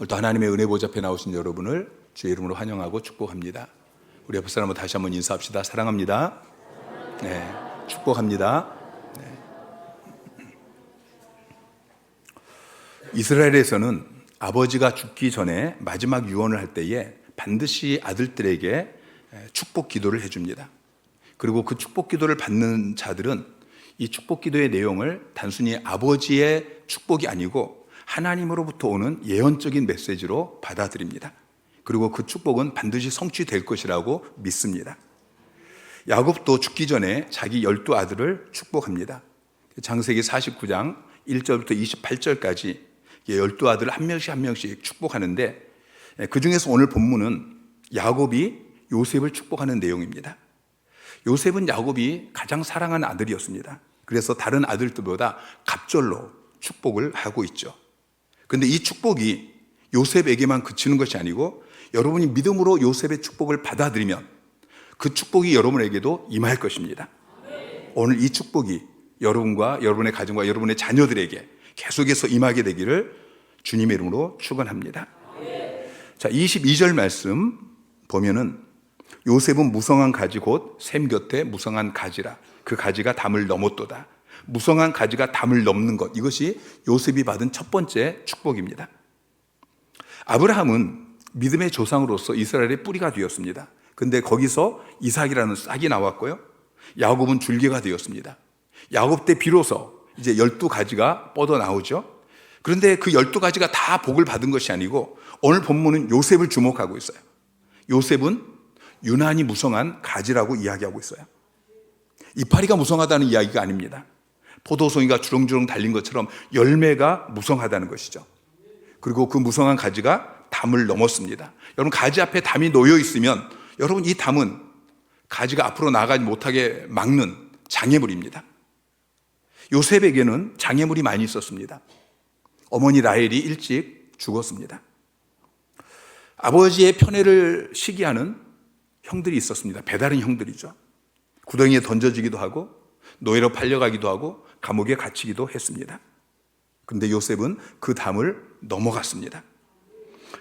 오늘도 하나님의 은혜 보좌 앞에 나오신 여러분을 주의 이름으로 환영하고 축복합니다. 우리 옆에 사람과 다시 한번 인사합시다. 사랑합니다. 네, 축복합니다. 네. 이스라엘에서는 아버지가 죽기 전에 마지막 유언을 할 때에 반드시 아들들에게 축복 기도를 해줍니다. 그리고 그 축복 기도를 받는 자들은 이 축복 기도의 내용을 단순히 아버지의 축복이 아니고 하나님으로부터 오는 예언적인 메시지로 받아들입니다. 그리고 그 축복은 반드시 성취될 것이라고 믿습니다. 야곱도 죽기 전에 자기 12아들을 축복합니다. 창세기 49장 1절부터 28절까지 12아들을 한 명씩 축복하는데, 그 중에서 오늘 본문은 야곱이 요셉을 축복하는 내용입니다. 요셉은 야곱이 가장 사랑하는 아들이었습니다. 그래서 다른 아들들보다 갑절로 축복을 하고 있죠. 그런데 이 축복이 요셉에게만 그치는 것이 아니고 여러분이 믿음으로 요셉의 축복을 받아들이면 그 축복이 여러분에게도 임할 것입니다. 오늘 이 축복이 여러분과 여러분의 가정과 여러분의 자녀들에게 계속해서 임하게 되기를 주님의 이름으로 축원합니다. 자, 22절 말씀 보면은 요셉은 무성한 가지 곧 샘 곁에 무성한 가지라. 그 가지가 담을 넘었도다. 무성한 가지가 담을 넘는 것, 이것이 요셉이 받은 첫 번째 축복입니다. 아브라함은 믿음의 조상으로서 이스라엘의 뿌리가 되었습니다. 근데 거기서 이삭이라는 싹이 나왔고요, 야곱은 줄기가 되었습니다. 야곱 때 비로소 이제 12가지가 뻗어 나오죠. 그런데 그 12가지가 다 복을 받은 것이 아니고 오늘 본문은 요셉을 주목하고 있어요. 요셉은 유난히 무성한 가지라고 이야기하고 있어요. 이파리가 무성하다는 이야기가 아닙니다. 포도송이가 주렁주렁 달린 것처럼 열매가 무성하다는 것이죠. 그리고 그 무성한 가지가 담을 넘었습니다. 여러분, 가지 앞에 담이 놓여 있으면 여러분, 이 담은 가지가 앞으로 나가지 못하게 막는 장애물입니다. 요셉에게는 장애물이 많이 있었습니다. 어머니 라헬이 일찍 죽었습니다. 아버지의 편애를 시기하는 형들이 있었습니다. 배다른 형들이죠. 구덩이에 던져지기도 하고 노예로 팔려가기도 하고 감옥에 갇히기도 했습니다. 그런데 요셉은 그 담을 넘어갔습니다.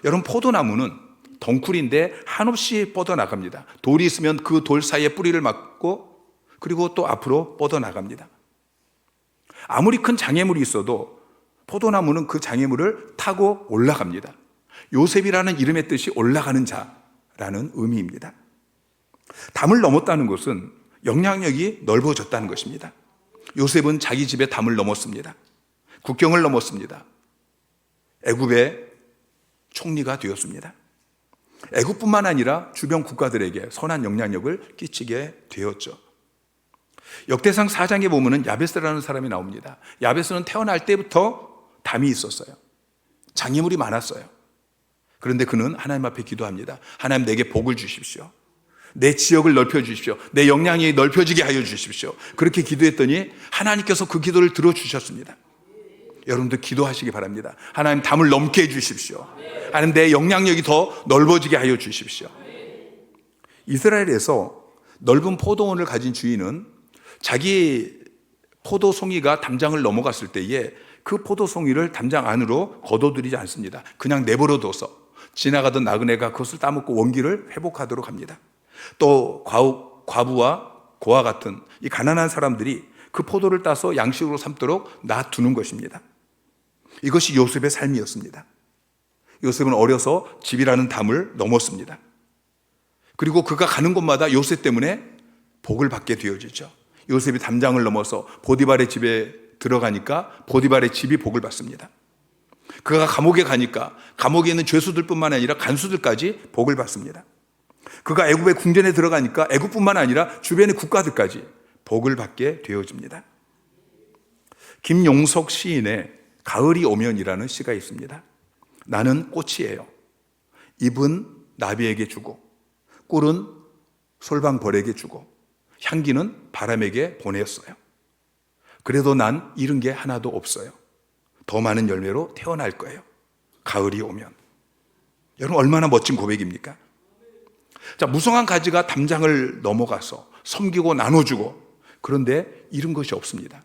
여러분, 포도나무는 덩쿨인데 한없이 뻗어나갑니다. 돌이 있으면 그 돌 사이에 뿌리를 맞고 그리고 또 앞으로 뻗어나갑니다. 아무리 큰 장애물이 있어도 포도나무는 그 장애물을 타고 올라갑니다. 요셉이라는 이름의 뜻이 올라가는 자라는 의미입니다. 담을 넘었다는 것은 영향력이 넓어졌다는 것입니다. 요셉은 자기 집에 담을 넘었습니다. 국경을 넘었습니다. 애굽의 총리가 되었습니다. 애굽뿐만 아니라 주변 국가들에게 선한 영향력을 끼치게 되었죠. 역대상 4장에 보면은 야베스라는 사람이 나옵니다. 야베스는 태어날 때부터 담이 있었어요. 장애물이 많았어요. 그런데 그는 하나님 앞에 기도합니다. 하나님, 내게 복을 주십시오. 내 지역을 넓혀주십시오. 내 영향이 넓혀지게 하여 주십시오. 그렇게 기도했더니 하나님께서 그 기도를 들어주셨습니다. 여러분도 기도하시기 바랍니다. 하나님, 담을 넘게 해주십시오. 하나님, 내 영향력이 더 넓어지게 하여 주십시오. 이스라엘에서 넓은 포도원을 가진 주인은 자기 포도송이가 담장을 넘어갔을 때에 그 포도송이를 담장 안으로 걷어들이지 않습니다. 그냥 내버려둬서 지나가던 나그네가 그것을 따먹고 원기를 회복하도록 합니다. 또 과부와 고아 같은 이 가난한 사람들이 그 포도를 따서 양식으로 삼도록 놔두는 것입니다. 이것이 요셉의 삶이었습니다. 요셉은 어려서 집이라는 담을 넘었습니다. 그리고 그가 가는 곳마다 요셉 때문에 복을 받게 되어지죠. 요셉이 담장을 넘어서 보디발의 집에 들어가니까 보디발의 집이 복을 받습니다. 그가 감옥에 가니까 감옥에 있는 죄수들뿐만 아니라 간수들까지 복을 받습니다. 그가 애굽의 궁전에 들어가니까 애굽뿐만 아니라 주변의 국가들까지 복을 받게 되어집니다. 김용석 시인의 가을이 오면이라는 시가 있습니다. 나는 꽃이에요. 잎은 나비에게 주고 꿀은 솔방벌에게 주고 향기는 바람에게 보냈어요. 그래도 난 잃은 게 하나도 없어요. 더 많은 열매로 태어날 거예요. 가을이 오면. 여러분, 얼마나 멋진 고백입니까? 자, 무성한 가지가 담장을 넘어가서 섬기고 나눠주고, 그런데 잃은 것이 없습니다.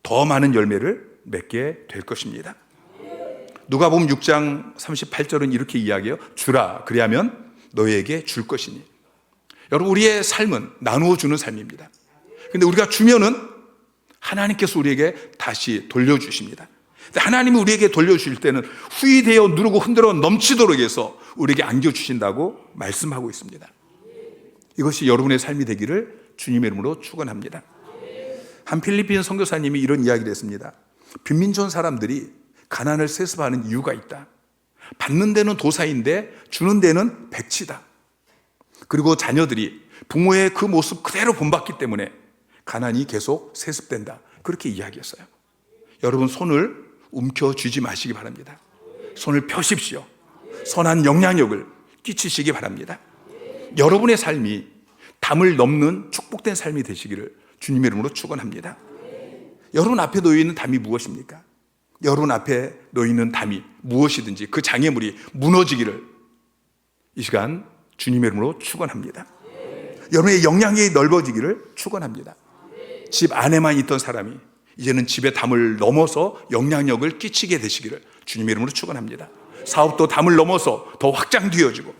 더 많은 열매를 맺게 될 것입니다. 누가복음 6장 38절은 이렇게 이야기해요. 주라, 그리하면 너희에게 줄 것이니. 여러분, 우리의 삶은 나누어 주는 삶입니다. 근데 우리가 주면은 하나님께서 우리에게 다시 돌려주십니다. 하나님이 우리에게 돌려주실 때는 후이되어 누르고 흔들어 넘치도록 해서 우리에게 안겨주신다고 말씀하고 있습니다. 이것이 여러분의 삶이 되기를 주님의 이름으로 축원합니다. 한 필리핀 선교사님이 이런 이야기를 했습니다. 빈민촌 사람들이 가난을 세습하는 이유가 있다. 받는 데는 도사인데 주는 데는 백치다. 그리고 자녀들이 부모의 그 모습 그대로 본받기 때문에 가난이 계속 세습된다. 그렇게 이야기했어요. 여러분, 손을 움켜쥐지 마시기 바랍니다. 손을 펴십시오. 선한 영향력을 끼치시기 바랍니다. 여러분의 삶이 담을 넘는 축복된 삶이 되시기를 주님의 이름으로 축원합니다. 여러분 앞에 놓여 있는 담이 무엇입니까? 여러분 앞에 놓여 있는 담이 무엇이든지 그 장애물이 무너지기를 이 시간 주님의 이름으로 축원합니다. 여러분의 영향력이 넓어지기를 축원합니다. 집 안에만 있던 사람이 이제는 집의 담을 넘어서 영향력을 끼치게 되시기를 주님의 이름으로 축원합니다. 사업도 담을 넘어서 더 확장되어지고,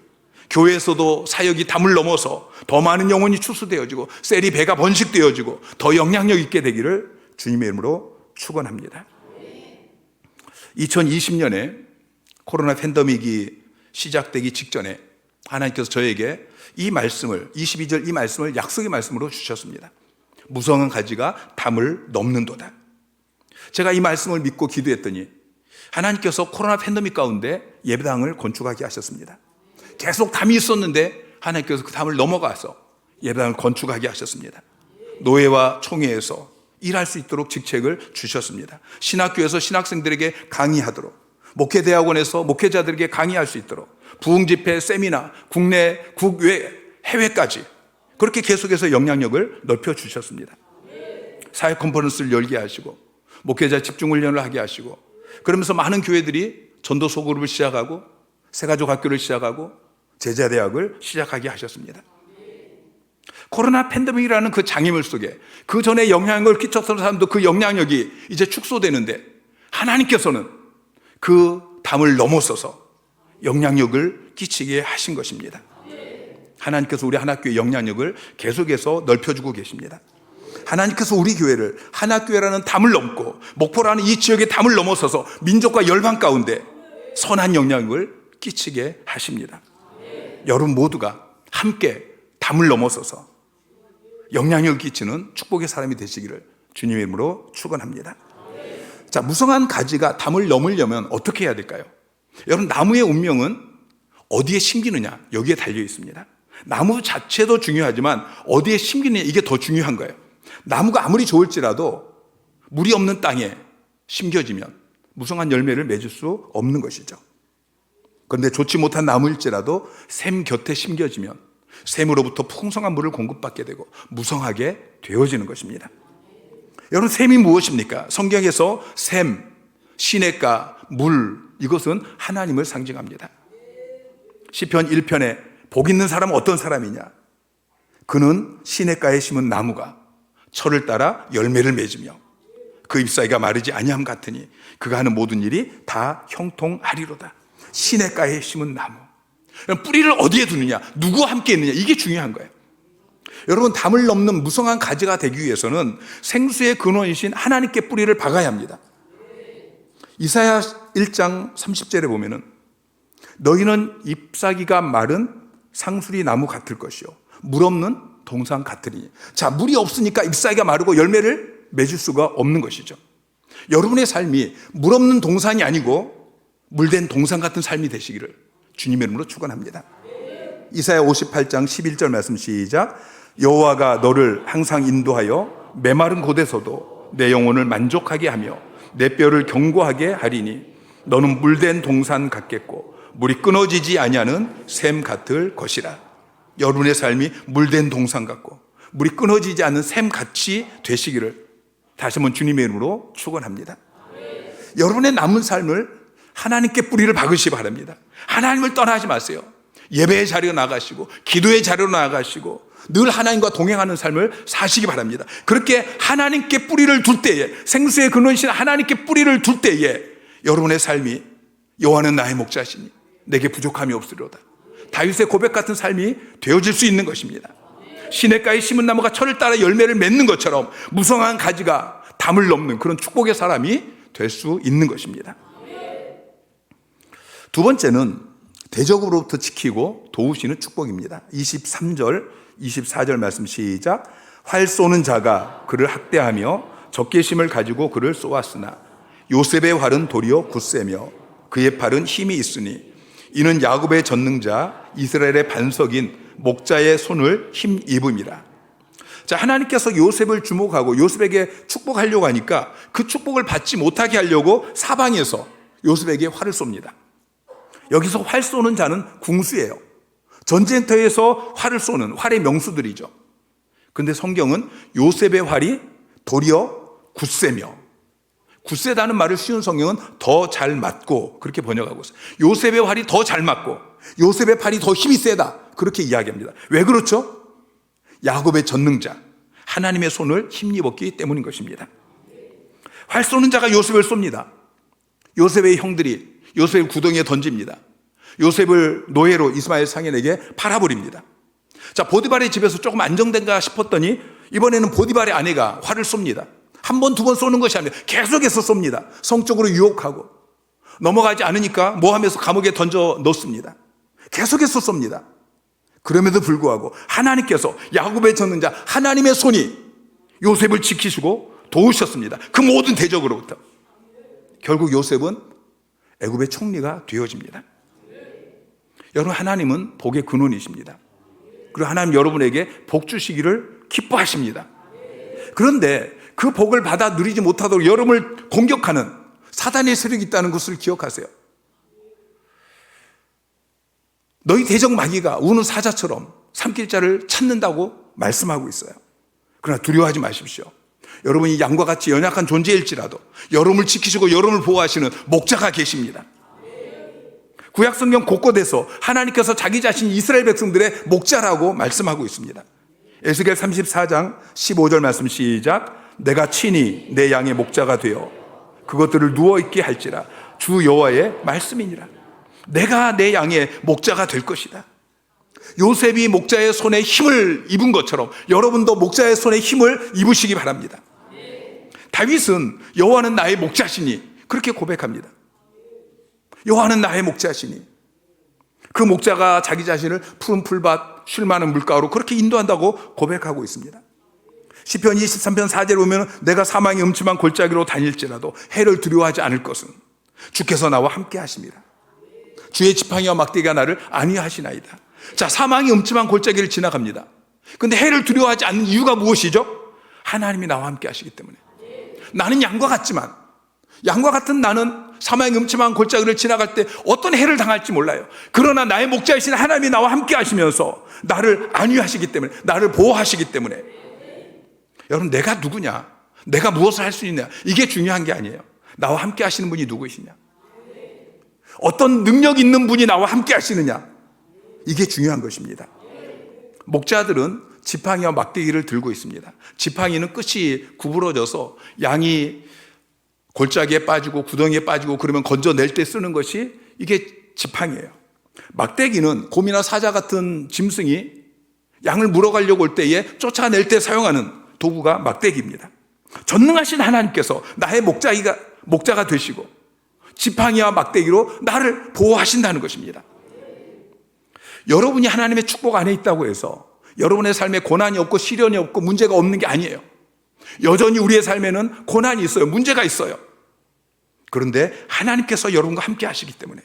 교회에서도 사역이 담을 넘어서 더 많은 영혼이 추수되어지고, 셀이 배가 번식되어지고 더 영향력 있게 되기를 주님의 이름으로 축원합니다. 2020년에 코로나 팬데믹이 시작되기 직전에 하나님께서 저에게 이 말씀을, 22절 이 말씀을 약속의 말씀으로 주셨습니다. 무성한 가지가 담을 넘는도다. 제가 이 말씀을 믿고 기도했더니 하나님께서 코로나 팬데믹 가운데 예배당을 건축하게 하셨습니다. 계속 담이 있었는데 하나님께서 그 담을 넘어가서 예배당을 건축하게 하셨습니다. 노예와 총회에서 일할 수 있도록 직책을 주셨습니다. 신학교에서 신학생들에게 강의하도록, 목회대학원에서 목회자들에게 강의할 수 있도록, 부흥집회, 세미나, 국내, 국외, 해외까지 그렇게 계속해서 영향력을 넓혀주셨습니다. 사회 컨퍼런스를 열게 하시고, 목회자 집중훈련을 하게 하시고, 그러면서 많은 교회들이 전도 소그룹을 시작하고, 새가족 학교를 시작하고, 제자대학을 시작하게 하셨습니다. 코로나 팬데믹이라는 그 장애물 속에 그 전에 영향력을 끼쳤던 사람도 그 영향력이 이제 축소되는데 하나님께서는 그 담을 넘어서서 영향력을 끼치게 하신 것입니다. 하나님께서 우리 하나교회 영향력을 계속해서 넓혀주고 계십니다. 하나님께서 우리 교회를 하나교회라는 담을 넘고 목포라는 이 지역의 담을 넘어서서 민족과 열방 가운데 선한 영향력을 끼치게 하십니다. 여러분 모두가 함께 담을 넘어서서 영향력을 끼치는 축복의 사람이 되시기를 주님의 이름으로 축원합니다. 자, 무성한 가지가 담을 넘으려면 어떻게 해야 될까요? 여러분, 나무의 운명은 어디에 심기느냐, 여기에 달려 있습니다. 나무 자체도 중요하지만 어디에 심기느냐, 이게 더 중요한 거예요. 나무가 아무리 좋을지라도 물이 없는 땅에 심겨지면 무성한 열매를 맺을 수 없는 것이죠. 그런데 좋지 못한 나무일지라도 샘 곁에 심겨지면 샘으로부터 풍성한 물을 공급받게 되고 무성하게 되어지는 것입니다. 여러분, 샘이 무엇입니까? 성경에서 샘, 시냇가, 물, 이것은 하나님을 상징합니다. 시편 1편에 복 있는 사람은 어떤 사람이냐? 그는 시냇가에 심은 나무가 철을 따라 열매를 맺으며 그 잎사귀가 마르지 아니함 같으니 그가 하는 모든 일이 다 형통하리로다. 시냇가에 심은 나무. 뿌리를 어디에 두느냐, 누구와 함께 있느냐, 이게 중요한 거예요. 여러분, 담을 넘는 무성한 가지가 되기 위해서는 생수의 근원이신 하나님께 뿌리를 박아야 합니다. 이사야 1장 30절에 보면은 너희는 잎사귀가 마른 상수리 나무 같을 것이요 물 없는 동산 같으니. 자, 물이 없으니까 잎사귀가 마르고 열매를 맺을 수가 없는 것이죠. 여러분의 삶이 물 없는 동산이 아니고 물된 동산 같은 삶이 되시기를 주님의 이름으로 축원합니다. 이사야 58장 11절 말씀 시작. 여호와가 너를 항상 인도하여 메마른 곳에서도 내 영혼을 만족하게 하며 내 뼈를 견고하게 하리니 너는 물된 동산 같겠고 물이 끊어지지 아니하는 샘 같을 것이라. 여러분의 삶이 물된 동산 같고 물이 끊어지지 않는 샘 같이 되시기를 다시 한번 주님의 이름으로 축원합니다. 여러분의 남은 삶을 하나님께 뿌리를 박으시기 바랍니다. 하나님을 떠나지 마세요. 예배의 자리로 나가시고 기도의 자리로 나가시고 늘 하나님과 동행하는 삶을 사시기 바랍니다. 그렇게 하나님께 뿌리를 둘 때에, 생수의 근원이신 하나님께 뿌리를 둘 때에 여러분의 삶이 여호와는 나의 목자시니 내게 부족함이 없으리로다. 다윗의 고백 같은 삶이 되어질 수 있는 것입니다. 시냇가에 심은 나무가 철을 따라 열매를 맺는 것처럼 무성한 가지가 담을 넘는 그런 축복의 사람이 될 수 있는 것입니다. 두 번째는 대적으로부터 지키고 도우시는 축복입니다. 23절, 24절 말씀 시작. 활 쏘는 자가 그를 학대하며 적개심을 가지고 그를 쏘았으나 요셉의 활은 도리어 굳세며 그의 팔은 힘이 있으니 이는 야곱의 전능자 이스라엘의 반석인 목자의 손을 힘입음이라. 자, 하나님께서 요셉을 주목하고 요셉에게 축복하려고 하니까 그 축복을 받지 못하게 하려고 사방에서 요셉에게 활을 쏩니다. 여기서 활 쏘는 자는 궁수예요. 전쟁터에서 활을 쏘는 활의 명수들이죠. 근데 성경은 요셉의 활이 도리어 굳세며, 굳세다는 말을 쉬운 성경은 더 잘 맞고 그렇게 번역하고 있어요. 요셉의 활이 더 잘 맞고 요셉의 팔이 더 힘이 세다 그렇게 이야기합니다. 왜 그렇죠? 야곱의 전능자 하나님의 손을 힘입었기 때문인 것입니다. 활 쏘는 자가 요셉을 쏩니다. 요셉의 형들이 요셉을 구덩이에 던집니다. 요셉을 노예로 이스마엘 상인에게 팔아버립니다. 자, 보디발의 집에서 조금 안정된가 싶었더니 이번에는 보디발의 아내가 활을 쏩니다. 한 번, 두 번 쏘는 것이 아니라 계속해서 쏩니다. 성적으로 유혹하고 넘어가지 않으니까 모함해서 감옥에 던져 넣습니다. 계속해서 쏩니다. 그럼에도 불구하고 하나님께서 야곱의 전능자 하나님의 손이 요셉을 지키시고 도우셨습니다. 그 모든 대적으로부터. 결국 요셉은 애굽의 총리가 되어집니다. 여러분, 하나님은 복의 근원이십니다. 그리고 하나님 여러분에게 복 주시기를 기뻐하십니다. 그런데 그 복을 받아 누리지 못하도록 여러분을 공격하는 사단의 세력이 있다는 것을 기억하세요. 너희 대적 마귀가 우는 사자처럼 삼킬 자를 찾는다고 말씀하고 있어요. 그러나 두려워하지 마십시오. 여러분이 양과 같이 연약한 존재일지라도 여러분을 지키시고 여러분을 보호하시는 목자가 계십니다. 구약성경 곳곳에서 하나님께서 자기 자신 이스라엘 백성들의 목자라고 말씀하고 있습니다. 에스겔 34장 15절 말씀 시작. 내가 친히 내 양의 목자가 되어 그것들을 누워있게 할지라 주 여호와의 말씀이니라. 내가 내 양의 목자가 될 것이다. 요셉이 목자의 손에 힘을 입은 것처럼 여러분도 목자의 손에 힘을 입으시기 바랍니다. 다윗은 여호와는 나의 목자시니 그렇게 고백합니다. 여호와는 나의 목자시니. 그 목자가 자기 자신을 푸른 풀밭 쉴 만한 물가로 그렇게 인도한다고 고백하고 있습니다. 시편 23편 4절에 보면 내가 사망의 음침한 골짜기로 다닐지라도 해를 두려워하지 않을 것은 주께서 나와 함께 하십니다. 주의 지팡이와 막대기가 나를 안위하시나이다. 자, 사망의 음침한 골짜기를 지나갑니다. 근데 해를 두려워하지 않는 이유가 무엇이죠? 하나님이 나와 함께 하시기 때문에. 나는 양과 같지만 양과 같은 나는 사망의 음침한 골짜기를 지나갈 때 어떤 해를 당할지 몰라요. 그러나 나의 목자이신 하나님이 나와 함께 하시면서 나를 안위하시기 때문에, 나를 보호하시기 때문에. 여러분, 내가 누구냐? 내가 무엇을 할 수 있냐? 이게 중요한 게 아니에요. 나와 함께 하시는 분이 누구이시냐? 어떤 능력 있는 분이 나와 함께 하시느냐? 이게 중요한 것입니다. 목자들은 지팡이와 막대기를 들고 있습니다. 지팡이는 끝이 구부러져서 양이 골짜기에 빠지고 구덩이에 빠지고 그러면 건져낼 때 쓰는 것이 이게 지팡이에요. 막대기는 곰이나 사자 같은 짐승이 양을 물어가려고 올 때에 쫓아낼 때 사용하는 도구가 막대기입니다. 전능하신 하나님께서 나의 목자가 되시고 지팡이와 막대기로 나를 보호하신다는 것입니다. 여러분이 하나님의 축복 안에 있다고 해서 여러분의 삶에 고난이 없고 시련이 없고 문제가 없는 게 아니에요. 여전히 우리의 삶에는 고난이 있어요. 문제가 있어요. 그런데 하나님께서 여러분과 함께 하시기 때문에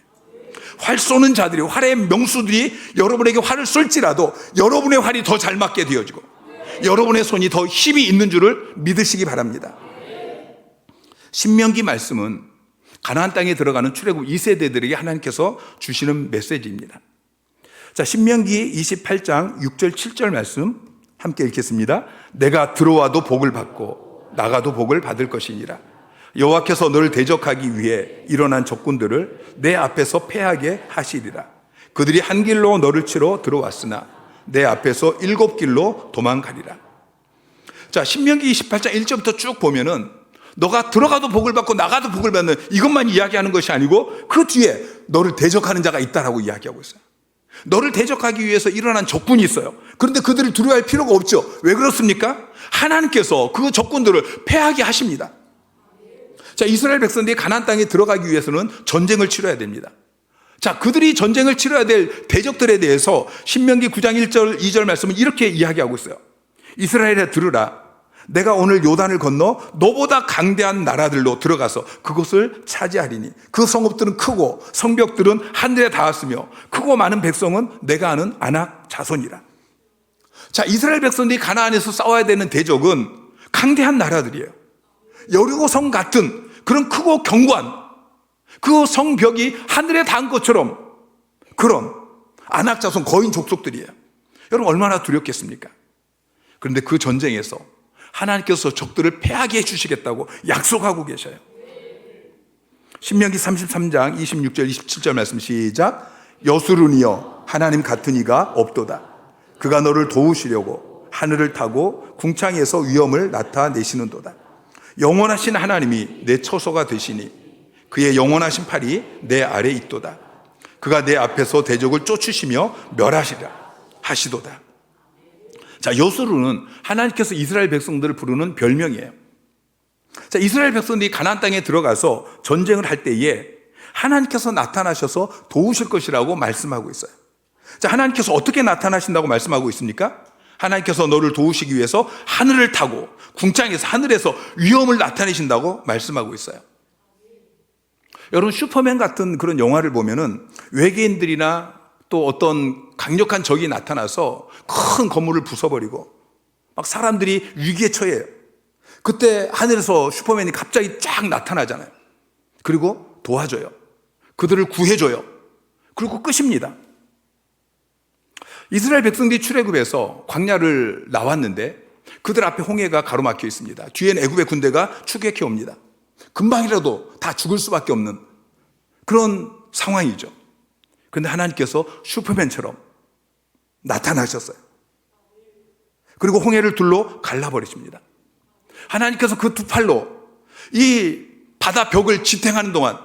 활 쏘는 자들이, 활의 명수들이 여러분에게 활을 쏠지라도 여러분의 활이 더 잘 맞게 되어지고 여러분의 손이 더 힘이 있는 줄을 믿으시기 바랍니다. 신명기 말씀은 가나안 땅에 들어가는 출애굽 2세대들에게 하나님께서 주시는 메시지입니다. 자, 신명기 28장 6절 7절 말씀 함께 읽겠습니다. 내가 들어와도 복을 받고 나가도 복을 받을 것이니라. 여호와께서 너를 대적하기 위해 일어난 적군들을 내 앞에서 패하게 하시리라. 그들이 한 길로 너를 치러 들어왔으나 내 앞에서 7길로 도망가리라. 자, 신명기 28장 1절부터 쭉 보면은 너가 들어가도 복을 받고 나가도 복을 받는 이것만 이야기하는 것이 아니고 그 뒤에 너를 대적하는 자가 있다라고 이야기하고 있어요. 너를 대적하기 위해서 일어난 적군이 있어요. 그런데 그들을 두려워할 필요가 없죠. 왜 그렇습니까? 하나님께서 그 적군들을 패하게 하십니다. 자, 이스라엘 백성들이 가나안 땅에 들어가기 위해서는 전쟁을 치러야 됩니다. 자, 그들이 전쟁을 치러야 될 대적들에 대해서 신명기 9장 1절 2절 말씀은 이렇게 이야기하고 있어요. 이스라엘에 들으라. 내가 오늘 요단을 건너 너보다 강대한 나라들로 들어가서 그곳을 차지하리니 그 성읍들은 크고 성벽들은 하늘에 닿았으며 크고 많은 백성은 내가 아는 아낙 자손이라. 자, 이스라엘 백성들이 가나안에서 싸워야 되는 대적은 강대한 나라들이에요. 여리고 성 같은 그런 크고 견고한 그 성벽이 하늘에 닿은 것처럼 그런 아낙 자손 거인 족속들이에요. 여러분 얼마나 두렵겠습니까? 그런데 그 전쟁에서 하나님께서 적들을 패하게 해주시겠다고 약속하고 계셔요. 신명기 33장 26절 27절 말씀 시작. 여수르니여 하나님 같은 이가 없도다. 그가 너를 도우시려고 하늘을 타고 궁창에서 위엄을 나타내시는도다. 영원하신 하나님이 내 처소가 되시니 그의 영원하신 팔이 내 아래 있도다. 그가 내 앞에서 대적을 쫓으시며 멸하시라 하시도다. 자, 여수르는 하나님께서 이스라엘 백성들을 부르는 별명이에요. 자, 이스라엘 백성들이 가나안 땅에 들어가서 전쟁을 할 때에 하나님께서 나타나셔서 도우실 것이라고 말씀하고 있어요. 자, 하나님께서 어떻게 나타나신다고 말씀하고 있습니까? 하나님께서 너를 도우시기 위해서 하늘을 타고 궁창에서 하늘에서 위엄을 나타내신다고 말씀하고 있어요. 여러분 슈퍼맨 같은 그런 영화를 보면은 외계인들이나 또 어떤 강력한 적이 나타나서 큰 건물을 부숴버리고 막 사람들이 위기에 처해요. 그때 하늘에서 슈퍼맨이 갑자기 쫙 나타나잖아요. 그리고 도와줘요. 그들을 구해줘요. 그리고 끝입니다. 이스라엘 백성들이 출애굽해서 광야를 나왔는데 그들 앞에 홍해가 가로막혀 있습니다. 뒤엔 애굽의 군대가 추격해 옵니다. 금방이라도 다 죽을 수밖에 없는 그런 상황이죠. 그런데 하나님께서 슈퍼맨처럼 나타나셨어요. 그리고 홍해를 둘로 갈라버리십니다. 하나님께서 그 두 팔로 이 바다 벽을 지탱하는 동안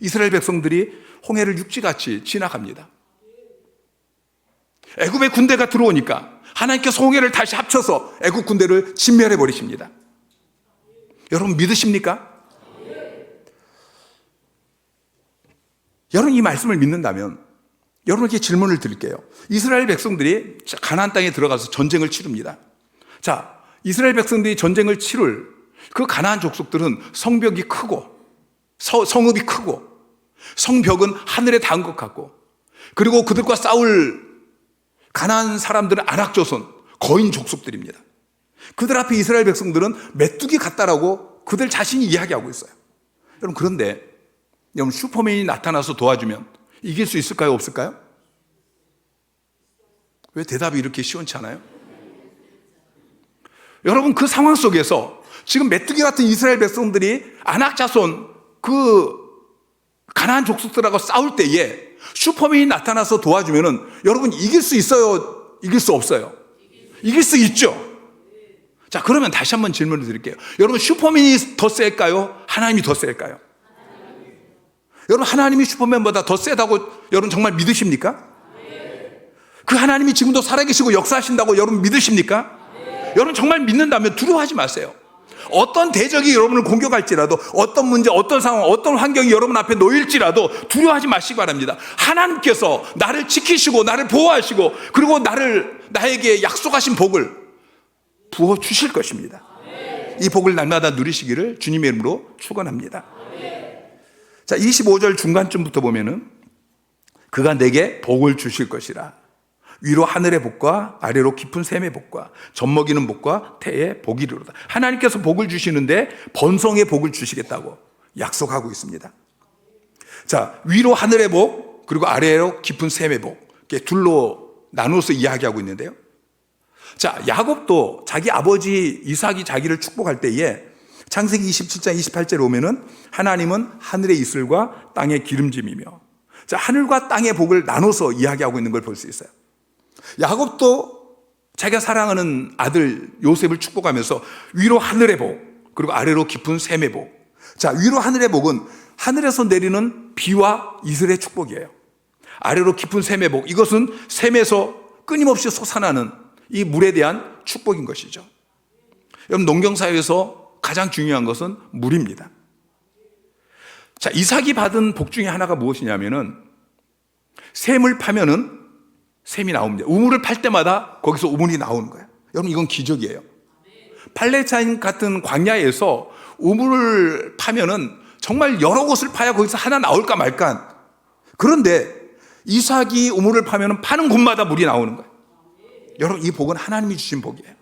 이스라엘 백성들이 홍해를 육지같이 지나갑니다. 애굽의 군대가 들어오니까 하나님께서 홍해를 다시 합쳐서 애굽 군대를 진멸해 버리십니다. 여러분 믿으십니까? 여러분 이 말씀을 믿는다면 여러분에게 질문을 드릴게요. 이스라엘 백성들이 가나안 땅에 들어가서 전쟁을 치릅니다. 자, 이스라엘 백성들이 전쟁을 치를 그 가나안 족속들은 성벽이 크고 성읍이 크고 성벽은 하늘에 닿은 것 같고 그리고 그들과 싸울 가나안 사람들은 아낙 자손 거인 족속들입니다. 그들 앞에 이스라엘 백성들은 메뚜기 같다라고 그들 자신이 이야기하고 있어요. 여러분 그런데 여러분 슈퍼맨이 나타나서 도와주면 이길 수 있을까요? 없을까요? 왜 대답이 이렇게 시원치 않아요? 여러분 그 상황 속에서 지금 메뚜기 같은 이스라엘 백성들이 아낙 자손 그 가나안 족속들하고 싸울 때에 슈퍼맨이 나타나서 도와주면은 여러분 이길 수 있어요? 이길 수 없어요? 이길 수 있죠. 자, 그러면 다시 한번 질문을 드릴게요. 여러분 슈퍼맨이 더 셀까요? 하나님이 더 셀까요? 여러분 하나님이 슈퍼맨보다 더 세다고 여러분 정말 믿으십니까? 그 하나님이 지금도 살아계시고 역사하신다고 여러분 믿으십니까? 여러분 정말 믿는다면 두려워하지 마세요. 어떤 대적이 여러분을 공격할지라도 어떤 문제, 어떤 상황, 어떤 환경이 여러분 앞에 놓일지라도 두려워하지 마시기 바랍니다. 하나님께서 나를 지키시고 나를 보호하시고 그리고 나에게 약속하신 복을 부어주실 것입니다. 이 복을 날마다 누리시기를 주님의 이름으로 축원합니다. 자, 25절 중간쯤부터 보면은 그가 내게 복을 주실 것이라. 위로 하늘의 복과 아래로 깊은 샘의 복과 젖먹이는 복과 태의 복이 이르로다. 하나님께서 복을 주시는데 번성의 복을 주시겠다고 약속하고 있습니다. 자, 위로 하늘의 복 그리고 아래로 깊은 샘의 복 이렇게 둘로 나누어서 이야기하고 있는데요. 자, 야곱도 자기 아버지 이삭이 자기를 축복할 때에 창세기 27장 28절에 오면은 하나님은 하늘의 이슬과 땅의 기름짐이며, 자, 하늘과 땅의 복을 나눠서 이야기하고 있는 걸 볼 수 있어요. 야곱도 자기가 사랑하는 아들 요셉을 축복하면서 위로 하늘의 복 그리고 아래로 깊은 샘의 복. 자, 위로 하늘의 복은 하늘에서 내리는 비와 이슬의 축복이에요. 아래로 깊은 샘의 복, 이것은 샘에서 끊임없이 솟아나는 이 물에 대한 축복인 것이죠. 여러분, 농경사회에서 가장 중요한 것은 물입니다. 자, 이삭이 받은 복 중에 하나가 무엇이냐면은 샘을 파면은 샘이 나옵니다. 우물을 팔 때마다 거기서 우물이 나오는 거예요. 여러분, 이건 기적이에요. 팔레스타인 같은 광야에서 우물을 파면은 정말 여러 곳을 파야 거기서 하나 나올까 말까. 그런데 이삭이 우물을 파면은 파는 곳마다 물이 나오는 거예요. 여러분, 이 복은 하나님이 주신 복이에요.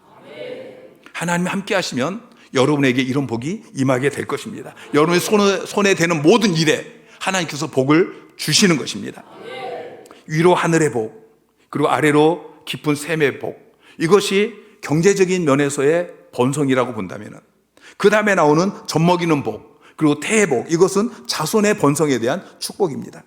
하나님이 함께 하시면 여러분에게 이런 복이 임하게 될 것입니다. 여러분의 손에 되는 모든 일에 하나님께서 복을 주시는 것입니다. 위로 하늘의 복, 그리고 아래로 깊은 샘의 복, 이것이 경제적인 면에서의 번성이라고 본다면, 그 다음에 나오는 젖먹이는 복, 그리고 태의 복, 이것은 자손의 번성에 대한 축복입니다.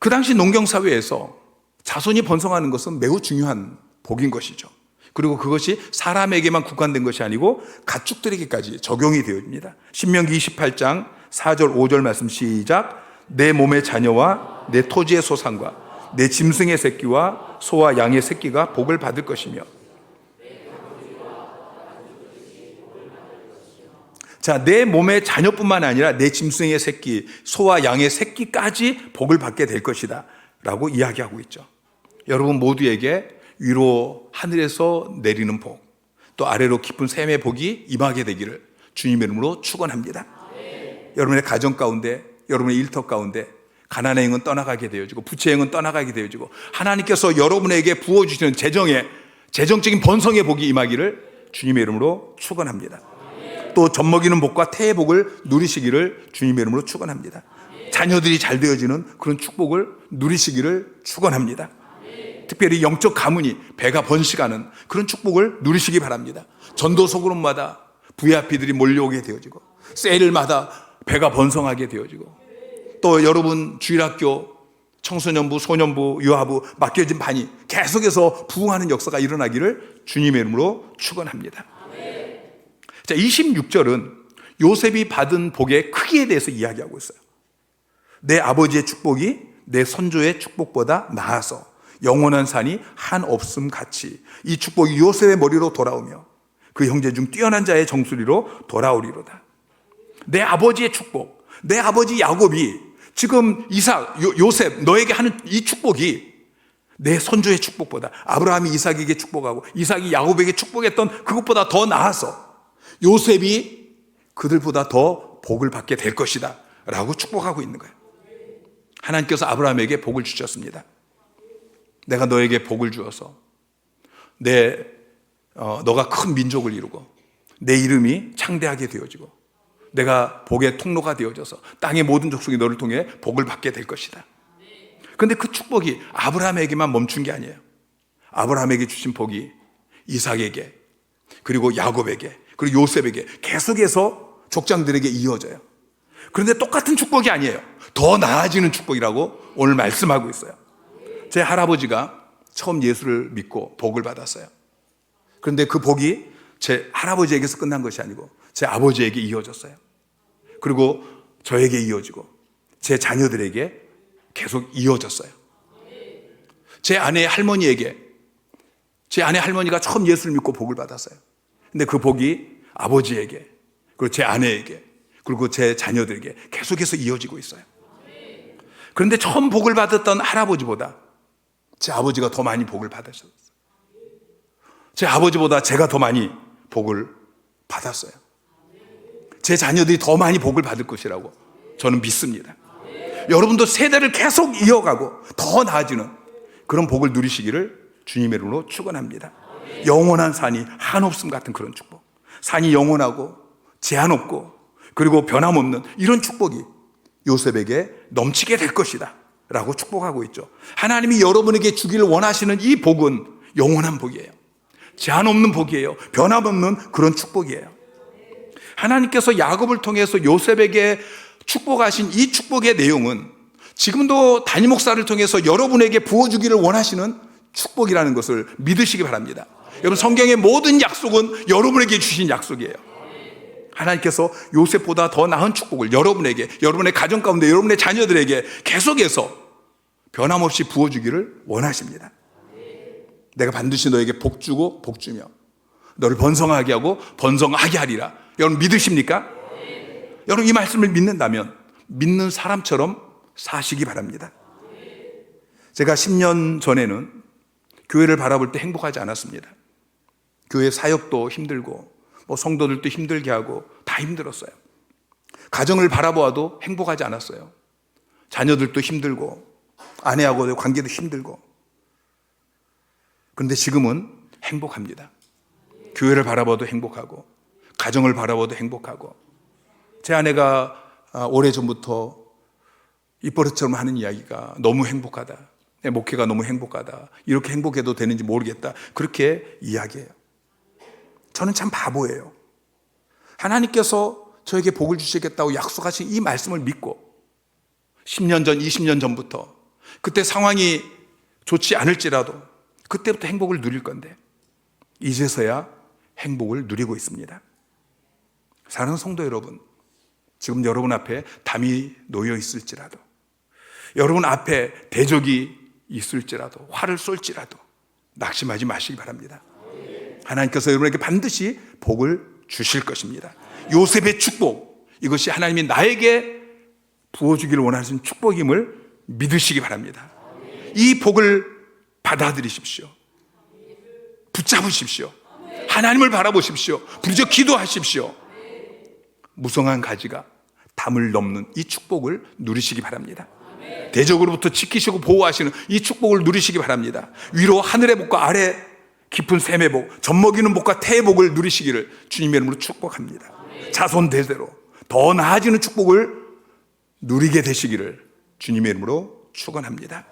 그 당시 농경사회에서 자손이 번성하는 것은 매우 중요한 복인 것이죠. 그리고 그것이 사람에게만 국한된 것이 아니고 가축들에게까지 적용이 되어집니다. 신명기 28장 4절 5절 말씀 시작. 내 몸의 자녀와 내 토지의 소산과 내 짐승의 새끼와 소와 양의 새끼가 복을 받을 것이며. 자, 내 몸의 자녀뿐만 아니라 내 짐승의 새끼, 소와 양의 새끼까지 복을 받게 될 것이다 라고 이야기하고 있죠. 여러분 모두에게 위로 하늘에서 내리는 복, 또 아래로 깊은 샘의 복이 임하게 되기를 주님의 이름으로 축원합니다. 여러분의 가정 가운데, 여러분의 일터 가운데 가난의 영은 떠나가게 되어지고 부채의 영은 떠나가게 되어지고 하나님께서 여러분에게 부어주시는 재정적인 번성의 복이 임하기를 주님의 이름으로 축원합니다. 또 젖먹이는 복과 태의 복을 누리시기를 주님의 이름으로 축원합니다. 자녀들이 잘 되어지는 그런 축복을 누리시기를 축원합니다. 특별히 영적 가문이 배가 번식하는 그런 축복을 누리시기 바랍니다. 전도 소그룹마다 VIP들이 몰려오게 되어지고 세일마다 배가 번성하게 되어지고 또 여러분 주일학교 청소년부, 소년부, 유아부 맡겨진 반이 계속해서 부흥하는 역사가 일어나기를 주님의 이름으로 축원합니다. 자, 26절은 요셉이 받은 복의 크기에 대해서 이야기하고 있어요. 내 아버지의 축복이 내 선조의 축복보다 나아서 영원한 산이 한없음 같이 이 축복이 요셉의 머리로 돌아오며 그 형제 중 뛰어난 자의 정수리로 돌아오리로다. 내 아버지의 축복, 내 아버지 야곱이 지금 요셉 너에게 하는 이 축복이 내 선조의 축복보다, 아브라함이 이삭에게 축복하고 이삭이 야곱에게 축복했던 그것보다 더 나아서 요셉이 그들보다 더 복을 받게 될 것이다 라고 축복하고 있는 거예요. 하나님께서 아브라함에게 복을 주셨습니다. 내가 너에게 복을 주어서 너가 큰 민족을 이루고 내 이름이 창대하게 되어지고 내가 복의 통로가 되어져서 땅의 모든 족속이 너를 통해 복을 받게 될 것이다. 그런데 그 축복이 아브라함에게만 멈춘 게 아니에요. 아브라함에게 주신 복이 이삭에게, 그리고 야곱에게, 그리고 요셉에게 계속해서 족장들에게 이어져요. 그런데 똑같은 축복이 아니에요. 더 나아지는 축복이라고 오늘 말씀하고 있어요. 제 할아버지가 처음 예수를 믿고 복을 받았어요. 그런데 그 복이 제 할아버지에게서 끝난 것이 아니고 제 아버지에게 이어졌어요. 그리고 저에게 이어지고 제 자녀들에게 계속 이어졌어요. 제 아내 할머니가 처음 예수를 믿고 복을 받았어요. 근데 그 복이 아버지에게, 그리고 제 아내에게, 그리고 제 자녀들에게 계속해서 이어지고 있어요. 그런데 처음 복을 받았던 할아버지보다 제 아버지가 더 많이 복을 받으셨어요. 제 아버지보다 제가 더 많이 복을 받았어요. 제 자녀들이 더 많이 복을 받을 것이라고 저는 믿습니다. 여러분도 세대를 계속 이어가고 더 나아지는 그런 복을 누리시기를 주님의 이름으로 축원합니다. 영원한 산이 한없음 같은 그런 축복, 산이 영원하고 제한 없고 그리고 변함없는 이런 축복이 요셉에게 넘치게 될 것이다 라고 축복하고 있죠. 하나님이 여러분에게 주기를 원하시는 이 복은 영원한 복이에요. 제한 없는 복이에요. 변함없는 그런 축복이에요. 하나님께서 야곱을 통해서 요셉에게 축복하신 이 축복의 내용은 지금도 담임 목사를 통해서 여러분에게 부어주기를 원하시는 축복이라는 것을 믿으시기 바랍니다. 여러분, 성경의 모든 약속은 여러분에게 주신 약속이에요. 하나님께서 요셉보다 더 나은 축복을 여러분에게, 여러분의 가정 가운데, 여러분의 자녀들에게 계속해서 변함없이 부어주기를 원하십니다. 내가 반드시 너에게 복 주고 복 주며 너를 번성하게 하고 번성하게 하리라. 여러분 믿으십니까? 여러분 이 말씀을 믿는다면 믿는 사람처럼 사시기 바랍니다. 제가 10년 전에는 교회를 바라볼 때 행복하지 않았습니다. 교회 사역도 힘들고 성도들도 힘들게 하고 다 힘들었어요. 가정을 바라보아도 행복하지 않았어요. 자녀들도 힘들고 아내하고의 관계도 힘들고. 그런데 지금은 행복합니다. 교회를 바라봐도 행복하고 가정을 바라봐도 행복하고. 제 아내가 오래전부터 입버릇처럼 하는 이야기가 너무 행복하다, 내 목회가 너무 행복하다, 이렇게 행복해도 되는지 모르겠다, 그렇게 이야기해요. 저는 참 바보예요. 하나님께서 저에게 복을 주시겠다고 약속하신 이 말씀을 믿고 10년 전, 20년 전부터 그때 상황이 좋지 않을지라도 그때부터 행복을 누릴 건데 이제서야 행복을 누리고 있습니다. 사랑하는 성도 여러분, 지금 여러분 앞에 담이 놓여 있을지라도, 여러분 앞에 대적이 있을지라도, 화를 쏠지라도 낙심하지 마시기 바랍니다. 하나님께서 여러분에게 반드시 복을 주실 것입니다. 요셉의 축복, 이것이 하나님이 나에게 부어주기를 원하시는 축복임을 믿으시기 바랍니다. 이 복을 받아들이십시오. 붙잡으십시오. 하나님을 바라보십시오. 부르짖어 기도하십시오. 무성한 가지가 담을 넘는 이 축복을 누리시기 바랍니다. 대적으로부터 지키시고 보호하시는 이 축복을 누리시기 바랍니다. 위로 하늘의 복과 아래 깊은 샘의 복, 젖먹이는 복과 태의 복을 누리시기를 주님의 이름으로 축복합니다. 자손 대대로 더 나아지는 축복을 누리게 되시기를 주님의 이름으로 축원합니다.